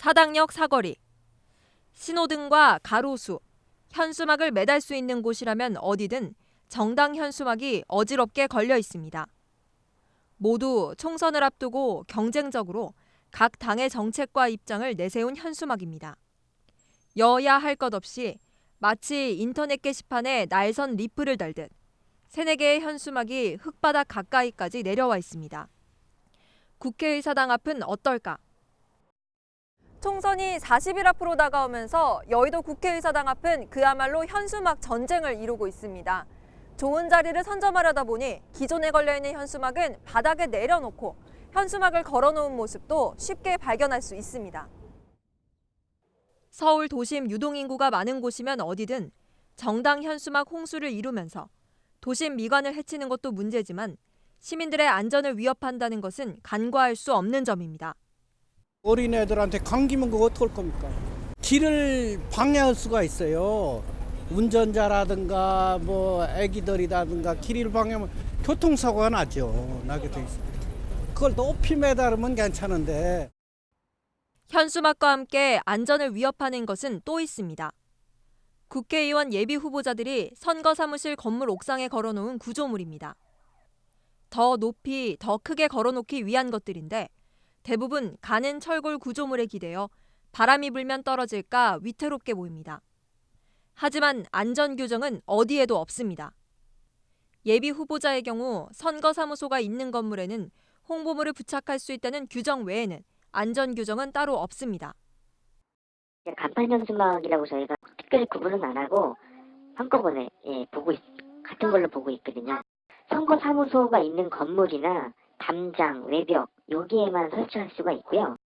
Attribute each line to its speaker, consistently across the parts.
Speaker 1: 사당역 사거리. 신호등과 가로수, 현수막을 매달 수 있는 곳이라면 어디든 정당 현수막이 어지럽게 걸려 있습니다. 모두 총선을 앞두고 경쟁적으로 각 당의 정책과 입장을 내세운 현수막입니다. 여야 할 것 없이 마치 인터넷 게시판에 날선 리플을 달듯 세네 개의 현수막이 흙바닥 가까이까지 내려와 있습니다. 국회의사당 앞은 어떨까? 총선이 40일 앞으로 다가오면서 여의도 국회의사당 앞은 그야말로 현수막 전쟁을 이루고 있습니다. 좋은 자리를 선점하려다 보니 기존에 걸려있는 현수막은 바닥에 내려놓고 현수막을 걸어놓은 모습도 쉽게 발견할 수 있습니다. 서울 도심 유동인구가 많은 곳이면 어디든 정당 현수막 홍수를 이루면서 도심 미관을 해치는 것도 문제지만 시민들의 안전을 위협한다는 것은 간과할 수 없는 점입니다.
Speaker 2: 어린애들한테 감기면 그거 어떡할 겁니까? 길을 방해할 수가 있어요. 운전자라든가 뭐 애기들이라든가 길을 방해하면 교통사고가 나게 돼 있어요. 그걸 높이 매달으면 괜찮은데.
Speaker 1: 현수막과 함께 안전을 위협하는 것은 또 있습니다. 국회의원 예비 후보자들이 선거 사무실 건물 옥상에 걸어놓은 구조물입니다. 더 높이, 더 크게 걸어놓기 위한 것들인데 대부분 가는 철골 구조물에 기대어 바람이 불면 떨어질까 위태롭게 보입니다. 하지만 안전 규정은 어디에도 없습니다. 예비 후보자의 경우 선거사무소가 있는 건물에는 홍보물을 부착할 수 있다는 규정 외에는 안전 규정은 따로 없습니다.
Speaker 3: 간판 현수막이라고 저희가 특별히 구분은 안 하고 한꺼번에 같은 걸로 보고 있거든요. 선거사무소가 있는 건물이나 담장, 외벽 여기에만 설치할 수가 있고요.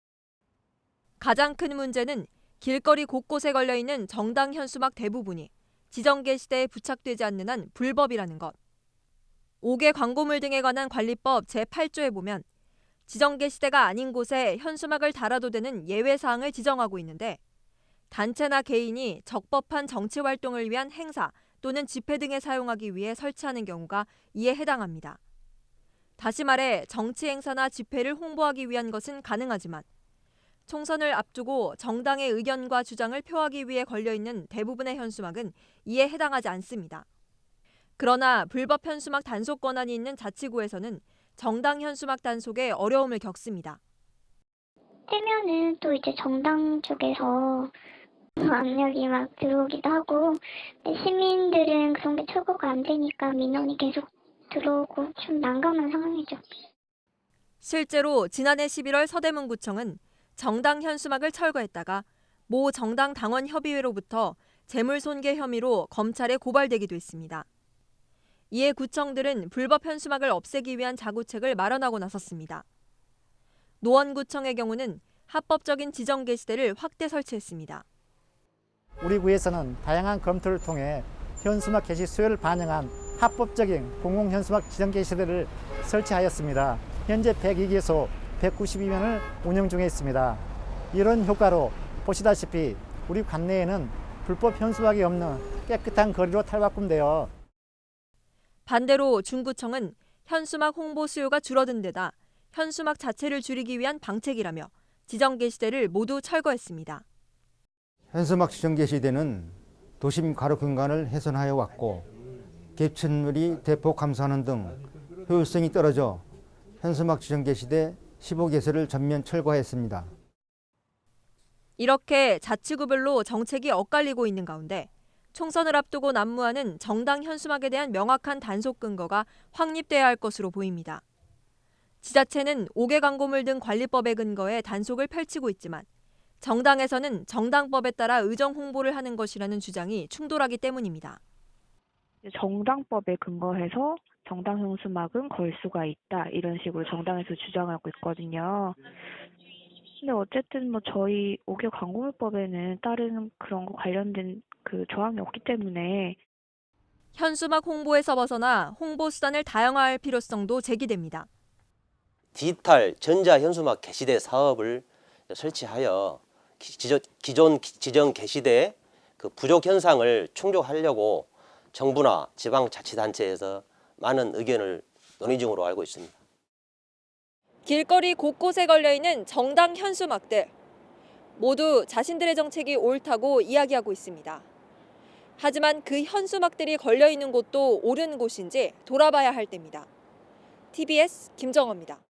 Speaker 1: 가장 큰 문제는 길거리 곳곳에 걸려있는 정당 현수막 대부분이 지정 게시대에 부착되지 않는 한 불법이라는 것. 5개 광고물 등에 관한 관리법 제8조에 보면 지정 게시대가 아닌 곳에 현수막을 달아도 되는 예외사항을 지정하고 있는데 단체나 개인이 적법한 정치활동을 위한 행사 또는 집회 등에 사용하기 위해 설치하는 경우가 이에 해당합니다. 다시 말해 정치 행사나 집회를 홍보하기 위한 것은 가능하지만 총선을 앞두고 정당의 의견과 주장을 표하기 위해 걸려있는 대부분의 현수막은 이에 해당하지 않습니다. 그러나 불법 현수막 단속 권한이 있는 자치구에서는 정당 현수막 단속에 어려움을 겪습니다.
Speaker 4: 떼면은 또 이제 정당 쪽에서 압력이 막 들어오기도 하고 시민들은 그런 게 철거가 안 되니까 민원이 계속 들어오고 좀 난감한 상황이죠.
Speaker 1: 실제로 지난해 11월 서대문구청은 정당 현수막을 철거했다가 모 정당 당원 협의회로부터 재물손괴 혐의로 검찰에 고발되기도 했습니다. 이에 구청들은 불법 현수막을 없애기 위한 자구책을 마련하고 나섰습니다. 노원구청의 경우는 합법적인 지정 게시대를 확대 설치했습니다.
Speaker 5: 우리 구에서는 다양한 검토를 통해 현수막 게시 수요를 반영한 합법적인 공공 현수막 지정 게시대를 설치하였습니다. 현재 102개소 192면을 운영 중에 있습니다. 이런 효과로 보시다시피 우리 관내에는 불법 현수막이 없는 깨끗한 거리로 탈바꿈되어
Speaker 1: 반대로 중구청은 현수막 홍보 수요가 줄어든 데다 현수막 자체를 줄이기 위한 방책이라며 지정 게시대를 모두 철거했습니다.
Speaker 6: 현수막 지정 게시대는 도심 가로 공간을 훼손하여 왔고 개천물이 대폭 감소하는 등 효율성이 떨어져 현수막 지정 게시대 15개소를 전면 철거했습니다.
Speaker 1: 이렇게 자치구별로 정책이 엇갈리고 있는 가운데 총선을 앞두고 난무하는 정당 현수막에 대한 명확한 단속 근거가 확립돼야 할 것으로 보입니다. 지자체는 5개 광고물 등 관리법에 근거해 단속을 펼치고 있지만 정당에서는 정당법에 따라 의정 홍보를 하는 것이라는 주장이 충돌하기 때문입니다.
Speaker 7: 정당법에 근거해서 정당 현수막은 걸 수가 있다 이런 식으로 정당에서 주장하고 있거든요. 근데 어쨌든 저희 5개 광고물법에는 다른 그런 거 관련된 그 조항이 없기 때문에
Speaker 1: 현수막 홍보에서 벗어나 홍보 수단을 다양화할 필요성도 제기됩니다.
Speaker 8: 디지털 전자 현수막 게시대 사업을 설치하여 기존 지정 게시대의 그 부족 현상을 충족하려고 정부나 지방자치단체에서 많은 의견을 논의 중으로 알고 있습니다.
Speaker 1: 길거리 곳곳에 걸려있는 정당 현수막들. 모두 자신들의 정책이 옳다고 이야기하고 있습니다. 하지만 그 현수막들이 걸려 있는 곳도 옳은 곳인지 돌아봐야 할 때입니다. TBS 김정호입니다.